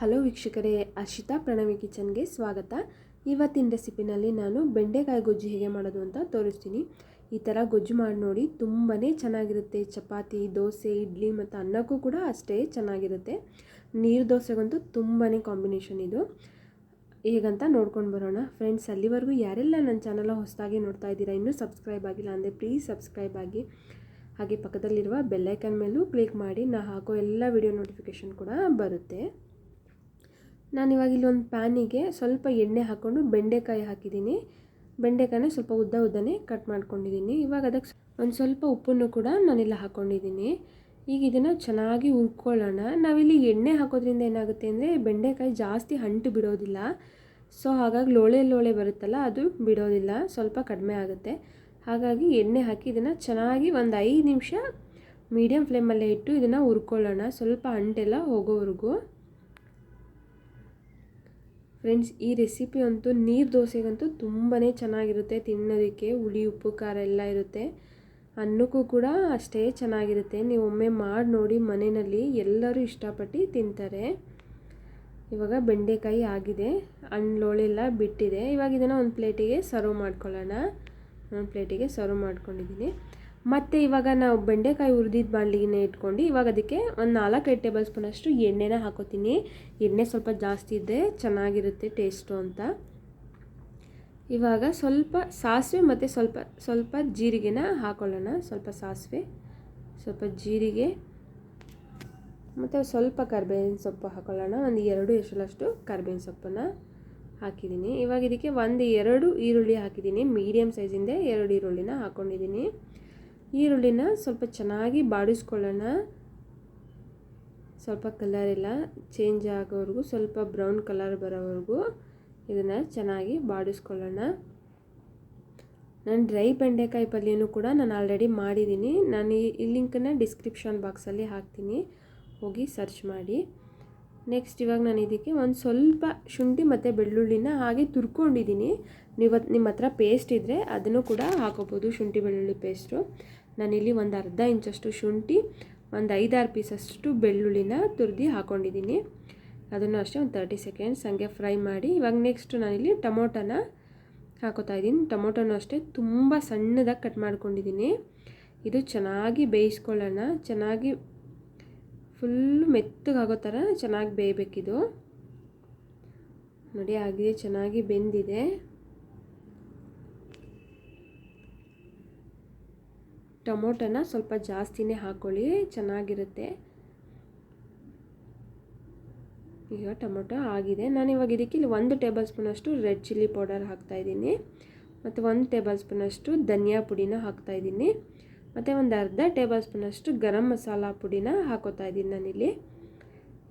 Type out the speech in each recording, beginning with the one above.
Hello ವೀಕ್ಷಕರೇ, ಅರ್ಷಿತಾ ಪ್ರಣವಿ ಕಿಚನ್ಗೆ ಸ್ವಾಗತ. ಇವತ್ತಿನ ರೆಸಿಪಿನಲ್ಲಿ ನಾನು ಬೆಂಡೆಕಾಯಿ ಗೊಜ್ಜು ಹೇಗೆ ಮಾಡೋದು ಅಂತ ತೋರಿಸ್ತೀನಿ. ಈ ಥರ ಗೊಜ್ಜು ಮಾಡಿ ನೋಡಿ, ತುಂಬಾ ಚೆನ್ನಾಗಿರುತ್ತೆ. ಚಪಾತಿ, ದೋಸೆ, ಇಡ್ಲಿ ಮತ್ತು ಅನ್ನಕ್ಕೂ ಕೂಡ ಅಷ್ಟೇ ಚೆನ್ನಾಗಿರುತ್ತೆ. ನೀರು ದೋಸೆಗಂತೂ ತುಂಬಾ ಕಾಂಬಿನೇಷನ್ ಇದು. ಹೇಗಂತ ನೋಡ್ಕೊಂಡು ಬರೋಣ. ಫ್ರೆಂಡ್ಸ್, ಅಲ್ಲಿವರೆಗೂ ಯಾರೆಲ್ಲ ನನ್ನ ಚಾನಲ್ ಹೊಸದಾಗಿ ನೋಡ್ತಾ ಇದ್ದೀರಾ, ಇನ್ನೂ ಸಬ್ಸ್ಕ್ರೈಬ್ ಆಗಿಲ್ಲ ಅಂದರೆ ಪ್ಲೀಸ್ ಸಬ್ಸ್ಕ್ರೈಬ್ ಆಗಿ. ಹಾಗೆ ಪಕ್ಕದಲ್ಲಿರುವ ಬೆಲ್ಲೈಕನ್ ಮೇಲೂ ಕ್ಲಿಕ್ ಮಾಡಿ, ನಾನು ಹಾಕೋ ಎಲ್ಲ ವಿಡಿಯೋ ನೋಟಿಫಿಕೇಷನ್ ಕೂಡ ಬರುತ್ತೆ. ನಾನಿವಾಗ ಇಲ್ಲೊಂದು ಪ್ಯಾನಿಗೆ ಸ್ವಲ್ಪ ಎಣ್ಣೆ ಹಾಕ್ಕೊಂಡು ಬೆಂಡೆಕಾಯಿ ಹಾಕಿದ್ದೀನಿ. ಬೆಂಡೆಕಾಯಿನ ಸ್ವಲ್ಪ ಉದ್ದನೇ ಕಟ್ ಮಾಡ್ಕೊಂಡಿದ್ದೀನಿ. ಇವಾಗ ಅದಕ್ಕೆ ಒಂದು ಸ್ವಲ್ಪ ಉಪ್ಪನ್ನು ಕೂಡ ನಾನಿಲ್ಲ ಹಾಕ್ಕೊಂಡಿದ್ದೀನಿ. ಈಗ ಇದನ್ನು ಚೆನ್ನಾಗಿ ಹುರ್ಕೊಳ್ಳೋಣ. ನಾವಿಲ್ಲಿ ಎಣ್ಣೆ ಹಾಕೋದ್ರಿಂದ ಏನಾಗುತ್ತೆ ಅಂದರೆ ಬೆಂಡೆಕಾಯಿ ಜಾಸ್ತಿ ಅಂಟು ಬಿಡೋದಿಲ್ಲ. ಸೊ ಹಾಗಾಗಿ ಲೋಳೆ ಬರುತ್ತಲ್ಲ, ಅದು ಬಿಡೋದಿಲ್ಲ, ಸ್ವಲ್ಪ ಕಡಿಮೆ ಆಗುತ್ತೆ. ಹಾಗಾಗಿ ಎಣ್ಣೆ ಹಾಕಿ ಇದನ್ನು ಚೆನ್ನಾಗಿ ಒಂದು 5 ನಿಮಿಷ ಮೀಡಿಯಮ್ ಫ್ಲೇಮಲ್ಲೇ ಇಟ್ಟು ಇದನ್ನು ಹುರ್ಕೊಳ್ಳೋಣ, ಸ್ವಲ್ಪ ಅಂಟೆಲ್ಲ ಹೋಗೋವರೆಗೂ. ಫ್ರೆಂಡ್ಸ್, ಈ ರೆಸಿಪಿ ಅಂತೂ ನೀರು ದೋಸೆಗಂತೂ ತುಂಬಾ ಚೆನ್ನಾಗಿರುತ್ತೆ ತಿನ್ನೋದಕ್ಕೆ. ಹುಳಿ, ಉಪ್ಪು, ಖಾರ ಎಲ್ಲ ಇರುತ್ತೆ. ಅನ್ನಕ್ಕೂ ಕೂಡ ಅಷ್ಟೇ ಚೆನ್ನಾಗಿರುತ್ತೆ. ನೀವು ಒಮ್ಮೆ ಮಾಡಿ ನೋಡಿ, ಮನೆಯಲ್ಲಿ ಎಲ್ಲರೂ ಇಷ್ಟಪಟ್ಟು ತಿಂತಾರೆ. ಇವಾಗ ಬೆಂಡೆಕಾಯಿ ಆಗಿದೆ, ಲೋಳೆಲ್ಲ ಬಿಟ್ಟಿದೆ. ಇವಾಗ ಇದನ್ನು ಒಂದು ಪ್ಲೇಟಿಗೆ ಸರ್ವ್ ಮಾಡ್ಕೊಳ್ಳೋಣ. ಒಂದು ಪ್ಲೇಟಿಗೆ ಸರ್ವ್ ಮಾಡ್ಕೊಂಡಿದ್ದೀನಿ. ಮತ್ತು ಇವಾಗ ನಾವು ಬೆಂಡೆಕಾಯಿ ಹುರಿದಿದ್ದು ಬಾಣಲಿನ ಇಟ್ಕೊಂಡು ಇವಾಗ ಅದಕ್ಕೆ ಒಂದು 4-5 ಟೇಬಲ್ ಸ್ಪೂನಷ್ಟು ಎಣ್ಣೆನ ಹಾಕೋತೀನಿ. ಎಣ್ಣೆ ಸ್ವಲ್ಪ ಜಾಸ್ತಿ ಇದ್ದರೆ ಚೆನ್ನಾಗಿರುತ್ತೆ ಟೇಸ್ಟು ಅಂತ. ಇವಾಗ ಸ್ವಲ್ಪ ಸಾಸಿವೆ ಮತ್ತು ಸ್ವಲ್ಪ ಜೀರಿಗೆನ ಹಾಕೊಳ್ಳೋಣ. ಸ್ವಲ್ಪ ಸಾಸಿವೆ, ಸ್ವಲ್ಪ ಜೀರಿಗೆ ಮತ್ತು ಸ್ವಲ್ಪ ಕರಿಬೇವಿನ ಸೊಪ್ಪು ಹಾಕೊಳ್ಳೋಣ. ಒಂದು 2 ಎಸಳಷ್ಟು ಕರಿಬೇವಿನ ಸೊಪ್ಪನ್ನು ಹಾಕಿದ್ದೀನಿ. ಇವಾಗ ಇದಕ್ಕೆ 1-2 ಈರುಳ್ಳಿ ಹಾಕಿದ್ದೀನಿ. ಮೀಡಿಯಮ್ ಸೈಜಿಂದ 2 ಈರುಳ್ಳಿನ ಹಾಕ್ಕೊಂಡಿದ್ದೀನಿ. ಈರುಳ್ಳಿನ ಸ್ವಲ್ಪ ಚೆನ್ನಾಗಿ ಬಾಡಿಸ್ಕೊಳ್ಳೋಣ. ಸ್ವಲ್ಪ ಕಲರ್ ಎಲ್ಲ ಚೇಂಜ್ ಆಗೋವರೆಗೂ, ಸ್ವಲ್ಪ ಬ್ರೌನ್ ಕಲರ್ ಬರೋವರೆಗೂ ಇದನ್ನು ಚೆನ್ನಾಗಿ ಬಾಡಿಸ್ಕೊಳ್ಳೋಣ. ನಾನು ಡ್ರೈ ಬೆಂಡೆಕಾಯಿ ಪಲ್ಯನೂ ಕೂಡ ನಾನು ಆಲ್ರೆಡಿ ಮಾಡಿದ್ದೀನಿ. ನಾನು ಈ ಲಿಂಕನ್ನು ಡಿಸ್ಕ್ರಿಪ್ಷನ್ ಬಾಕ್ಸಲ್ಲಿ ಹಾಕ್ತೀನಿ, ಹೋಗಿ ಸರ್ಚ್ ಮಾಡಿ. ನೆಕ್ಸ್ಟ್ ಇವಾಗ ನಾನು ಇದಕ್ಕೆ ಒಂದು ಸ್ವಲ್ಪ ಶುಂಠಿ ಮತ್ತು ಬೆಳ್ಳುಳ್ಳಿನ ಹಾಗೆ ತುರ್ಕೊಂಡಿದ್ದೀನಿ. ನಿಮ್ಮ ಹತ್ರ ಪೇಸ್ಟ್ ಇದ್ದರೆ ಅದನ್ನು ಕೂಡ ಹಾಕೋಬೋದು, ಶುಂಠಿ ಬೆಳ್ಳುಳ್ಳಿ ಪೇಸ್ಟು. ನಾನಿಲ್ಲಿ ಒಂದು ಅರ್ಧ ಇಂಚಷ್ಟು ಶುಂಠಿ, ಒಂದು 5-6 ಪೀಸಷ್ಟು ಬೆಳ್ಳುಳ್ಳಿನ ತುರಿದು ಹಾಕ್ಕೊಂಡಿದ್ದೀನಿ. ಅದನ್ನು ಅಷ್ಟೇ ಒಂದು 30 ಸೆಕೆಂಡ್ಸ್ ಹಂಗೆ ಫ್ರೈ ಮಾಡಿ. ಇವಾಗ ನೆಕ್ಸ್ಟ್ ನಾನಿಲ್ಲಿ ಟೊಮೊಟೊನ ಹಾಕೋತಾ ಇದ್ದೀನಿ. ಟೊಮೊಟೊನೂ ಅಷ್ಟೇ ತುಂಬ ಸಣ್ಣದಾಗಿ ಕಟ್ ಮಾಡ್ಕೊಂಡಿದ್ದೀನಿ. ಇದು ಚೆನ್ನಾಗಿ ಬೇಯಿಸ್ಕೊಳ್ಳೋಣ. ಚೆನ್ನಾಗಿ ಫುಲ್ಲು ಮೆತ್ತಗಾಗೋ ಥರ ಚೆನ್ನಾಗಿ ಬೇಯಬೇಕಿದು. ನೋಡಿ, ಆಗಿದೆ, ಚೆನ್ನಾಗಿ ಬೆಂದಿದೆ. ಟೊಮೊಟೊನ ಸ್ವಲ್ಪ ಜಾಸ್ತಿನೇ ಹಾಕ್ಕೊಳ್ಳಿ, ಚೆನ್ನಾಗಿರುತ್ತೆ. ಈಗ ಟೊಮೊಟೊ ಆಗಿದೆ. ನಾನಿವಾಗ ಇದಕ್ಕೆ ಇಲ್ಲಿ 1 ಟೇಬಲ್ ಸ್ಪೂನಷ್ಟು ರೆಡ್ ಚಿಲ್ಲಿ ಪೌಡರ್ ಹಾಕ್ತಾಯಿದ್ದೀನಿ. ಮತ್ತು 1 ಟೇಬಲ್ ಸ್ಪೂನಷ್ಟು ಧನಿಯಾ ಪುಡಿನ ಹಾಕ್ತಾಯಿದ್ದೀನಿ. ಮತ್ತು ಒಂದು ಅರ್ಧ ಟೇಬಲ್ ಸ್ಪೂನಷ್ಟು ಗರಂ ಮಸಾಲ ಪುಡಿನ ಹಾಕೋತಾ ಇದ್ದೀನಿ ನಾನಿಲ್ಲಿ.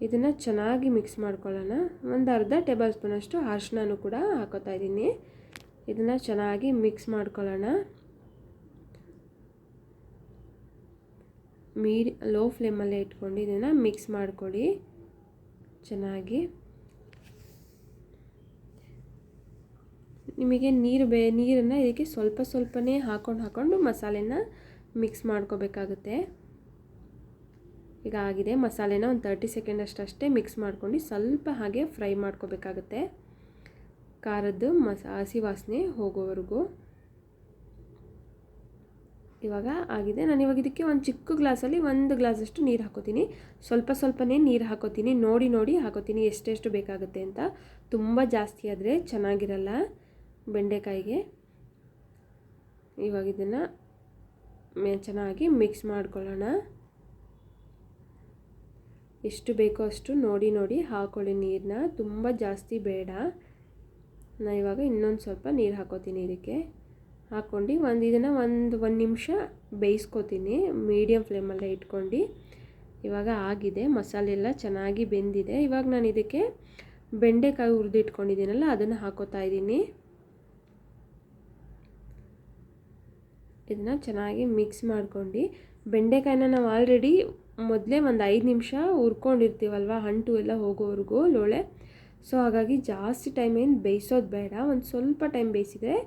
ಇದನ್ನು ಚೆನ್ನಾಗಿ ಮಿಕ್ಸ್ ಮಾಡ್ಕೊಳ್ಳೋಣ. ಒಂದು ಅರ್ಧ ಟೇಬಲ್ ಸ್ಪೂನಷ್ಟು ಅರಿಶಿನನೂ ಕೂಡ ಹಾಕೋತಾ ಇದ್ದೀನಿ. ಇದನ್ನು ಚೆನ್ನಾಗಿ ಮಿಕ್ಸ್ ಮಾಡ್ಕೊಳ್ಳೋಣ. ಲೋ ಫ್ಲೇಮಲ್ಲೇ ಇಟ್ಕೊಂಡು ಇದನ್ನು ಮಿಕ್ಸ್ ಮಾಡ್ಕೊಳ್ಳಿ ಚೆನ್ನಾಗಿ. ನಿಮಗೆ ನೀರನ್ನು ಇದಕ್ಕೆ ಸ್ವಲ್ಪನೇ ಹಾಕೊಂಡು ಮಸಾಲೆನ ಮಿಕ್ಸ್ ಮಾಡ್ಕೋಬೇಕಾಗುತ್ತೆ. ಈಗ ಆಗಿದೆ. ಮಸಾಲೆನ ಒಂದು 30 ಸೆಕೆಂಡ್ ಅಷ್ಟೇ ಮಿಕ್ಸ್ ಮಾಡ್ಕೊಂಡು ಸ್ವಲ್ಪ ಹಾಗೆ ಫ್ರೈ ಮಾಡ್ಕೋಬೇಕಾಗುತ್ತೆ, ಖಾರದ್ದು ಹಸಿ ವಾಸನೆ ಹೋಗೋವರೆಗೂ. ಇವಾಗ ಆಗಿದೆ. ನಾನು ಇವಾಗ ಇದಕ್ಕೆ ಒಂದು ಚಿಕ್ಕ ಗ್ಲಾಸಲ್ಲಿ 1 ಗ್ಲಾಸಷ್ಟು ನೀರು ಹಾಕೋತೀನಿ. ಸ್ವಲ್ಪನೇ ನೀರು ಹಾಕೋತೀನಿ, ನೋಡಿ ಹಾಕೋತೀನಿ ಎಷ್ಟೆಷ್ಟು ಬೇಕಾಗುತ್ತೆ ಅಂತ. ತುಂಬ ಜಾಸ್ತಿ ಆದರೆ ಚೆನ್ನಾಗಿರಲ್ಲ ಬೆಂಡೆಕಾಯಿಗೆ. ಇವಾಗ ಇದನ್ನು ಚೆನ್ನಾಗಿ ಮಿಕ್ಸ್ ಮಾಡ್ಕೊಳ್ಳೋಣ. ಎಷ್ಟು ಬೇಕೋ ಅಷ್ಟು ನೋಡಿ ಹಾಕೊಳ್ಳಿ ನೀರನ್ನ, ತುಂಬ ಜಾಸ್ತಿ ಬೇಡ. ನಾನು ಇವಾಗ ಇನ್ನೊಂದು ಸ್ವಲ್ಪ ನೀರು ಹಾಕೋತೀನಿ. ಇದಕ್ಕೆ ಹಾಕ್ಕೊಂಡು ಇದನ್ನು ಒಂದು ನಿಮಿಷ ಬೇಯಿಸ್ಕೊತೀನಿ ಮೀಡಿಯಮ್ ಫ್ಲೇಮಲ್ಲೇ ಇಟ್ಕೊಂಡು. ಇವಾಗ ಆಗಿದೆ, ಮಸಾಲೆ ಎಲ್ಲ ಚೆನ್ನಾಗಿ ಬೆಂದಿದೆ. ಇವಾಗ ನಾನು ಇದಕ್ಕೆ ಬೆಂಡೆಕಾಯಿ ಹುರಿದಿಟ್ಕೊಂಡಿದ್ದೀನಲ್ಲ, ಅದನ್ನು ಹಾಕೋತಾ ಇದ್ದೀನಿ. ಇದನ್ನು ಚೆನ್ನಾಗಿ ಮಿಕ್ಸ್ ಮಾಡ್ಕೊಂಡು, ಬೆಂಡೆಕಾಯಿನ ನಾವು ಆಲ್ರೆಡಿ ಮೊದಲೇ ಒಂದು 5 ನಿಮಿಷ ಹುರ್ಕೊಂಡಿರ್ತೀವಲ್ವ, ಅಂಟು ಎಲ್ಲ ಹೋಗೋವರೆಗೂ ಲೋಳೆ. ಸೊ ಹಾಗಾಗಿ ಜಾಸ್ತಿ ಟೈಮ್ ಏನು ಬೇಯಿಸೋದು ಬೇಡ, ಒಂದು ಸ್ವಲ್ಪ ಟೈಮ್ ಬೇಯಿಸಿದರೆ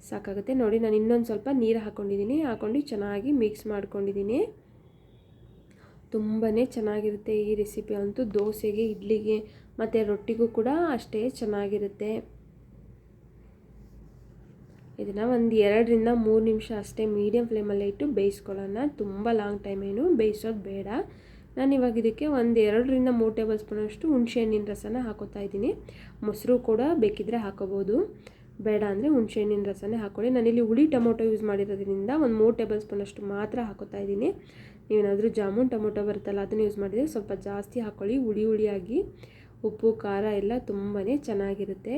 ಸಾಕಾಗುತ್ತೆ. ನೋಡಿ, ನಾನು ಇನ್ನೊಂದು ಸ್ವಲ್ಪ ನೀರು ಹಾಕ್ಕೊಂಡು ಚೆನ್ನಾಗಿ ಮಿಕ್ಸ್ ಮಾಡ್ಕೊಂಡಿದ್ದೀನಿ. ತುಂಬಾ ಚೆನ್ನಾಗಿರುತ್ತೆ ಈ ರೆಸಿಪಿ ಅಂತೂ. ದೋಸೆಗೆ, ಇಡ್ಲಿಗೆ ಮತ್ತು ರೊಟ್ಟಿಗೂ ಕೂಡ ಅಷ್ಟೇ ಚೆನ್ನಾಗಿರುತ್ತೆ. ಇದನ್ನು ಒಂದು 2-3 ನಿಮಿಷ ಅಷ್ಟೇ ಮೀಡಿಯಮ್ ಫ್ಲೇಮಲ್ಲೇ ಇಟ್ಟು ಬೇಯಿಸ್ಕೊಳ್ಳೋಣ. ತುಂಬ ಲಾಂಗ್ ಟೈಮ್ ಏನು ಬೇಯಿಸೋದು ಬೇಡ. ನಾನು ಇವಾಗ ಇದಕ್ಕೆ ಒಂದು 2-3 ಟೇಬಲ್ ಸ್ಪೂನಷ್ಟು ಹುಣಸೆಹಣ್ಣಿನ ರಸನ ಹಾಕೋತಾ ಇದ್ದೀನಿ. ಮೊಸರು ಕೂಡ ಬೇಕಿದ್ದರೆ ಹಾಕೋಬೋದು, ಬೇಡ ಅಂದರೆ ಹುಣಸೆಹಣ್ಣಿನ ರಸನೇ ಹಾಕ್ಕೊಳ್ಳಿ. ನಾನಿಲ್ಲಿ ಹುಳಿ ಟೊಮೊಟೊ ಯೂಸ್ ಮಾಡಿರೋದ್ರಿಂದ ಒಂದು 3 ಟೇಬಲ್ ಸ್ಪೂನಷ್ಟು ಮಾತ್ರ ಹಾಕೋತಾ ಇದ್ದೀನಿ. ನೀವೇನಾದರೂ ಜಾಮೂನ್ ಟೊಮೊಟೊ ಬರುತ್ತಲ್ಲ ಅದನ್ನು ಯೂಸ್ ಮಾಡಿದರೆ ಸ್ವಲ್ಪ ಜಾಸ್ತಿ ಹಾಕ್ಕೊಳ್ಳಿ. ಹುಳಿಯಾಗಿ ಉಪ್ಪು ಖಾರ ಎಲ್ಲ ತುಂಬಾ ಚೆನ್ನಾಗಿರುತ್ತೆ.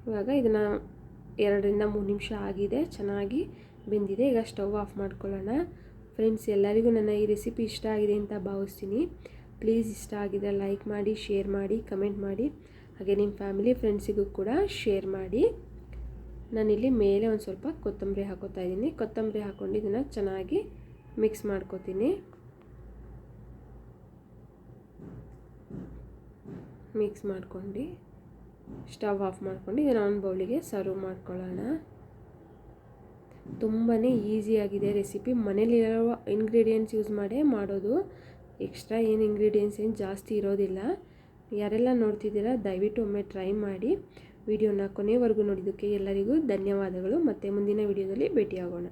ಇವಾಗ ಇದನ್ನು 2-3 ನಿಮಿಷ ಆಗಿದೆ, ಚೆನ್ನಾಗಿ ಬೆಂದಿದೆ. ಈಗ ಸ್ಟವ್ ಆಫ್ ಮಾಡ್ಕೊಳ್ಳೋಣ. ಫ್ರೆಂಡ್ಸ್, ಎಲ್ಲರಿಗೂ ನನ್ನ ಈ ರೆಸಿಪಿ ಇಷ್ಟ ಆಗಿದೆ ಅಂತ ಭಾವಿಸ್ತೀನಿ. ಪ್ಲೀಸ್ ಇಷ್ಟ ಆಗಿದ್ರೆ ಲೈಕ್ ಮಾಡಿ, ಶೇರ್ ಮಾಡಿ, ಕಮೆಂಟ್ ಮಾಡಿ, ಹಾಗೆ ನಿಮ್ಮ ಫ್ಯಾಮಿಲಿ ಫ್ರೆಂಡ್ಸಿಗೂ ಕೂಡ ಶೇರ್ ಮಾಡಿ. ನಾನಿಲ್ಲಿ ಮೇಲೆ ಒಂದು ಸ್ವಲ್ಪ ಕೊತ್ತಂಬರಿ ಹಾಕೋತಾ ಇದ್ದೀನಿ. ಕೊತ್ತಂಬರಿ ಹಾಕ್ಕೊಂಡು ಇದನ್ನು ಚೆನ್ನಾಗಿ ಮಿಕ್ಸ್ ಮಾಡ್ಕೋತೀನಿ. ಮಿಕ್ಸ್ ಮಾಡ್ಕೊಂಡು ಸ್ಟವ್ ಆಫ್ ಮಾಡ್ಕೊಂಡು ಇದನ್ನು ಒಂದು ಬೌಲಿಗೆ ಸರ್ವ್ ಮಾಡ್ಕೊಳ್ಳೋಣ. ತುಂಬಾ ಈಸಿಯಾಗಿದೆ ರೆಸಿಪಿ. ಮನೇಲಿರೋ ಇಂಗ್ರೀಡಿಯೆಂಟ್ಸ್ ಯೂಸ್ ಮಾಡೇ ಮಾಡೋದು. ಎಕ್ಸ್ಟ್ರಾ ಏನು ಇಂಗ್ರೀಡಿಯೆಂಟ್ಸ್ ಏನು ಜಾಸ್ತಿ ಇರೋದಿಲ್ಲ. ಯಾರೆಲ್ಲ ನೋಡ್ತಿದ್ದೀರಾ ದಯವಿಟ್ಟು ಒಮ್ಮೆ ಟ್ರೈ ಮಾಡಿ. ವಿಡಿಯೋನ ಕೊನೆವರೆಗೂ ನೋಡಿದ್ದಕ್ಕೆ ಎಲ್ಲರಿಗೂ ಧನ್ಯವಾದಗಳು. ಮತ್ತೆ ಮುಂದಿನ ವಿಡಿಯೋದಲ್ಲಿ ಭೇಟಿಯಾಗೋಣ.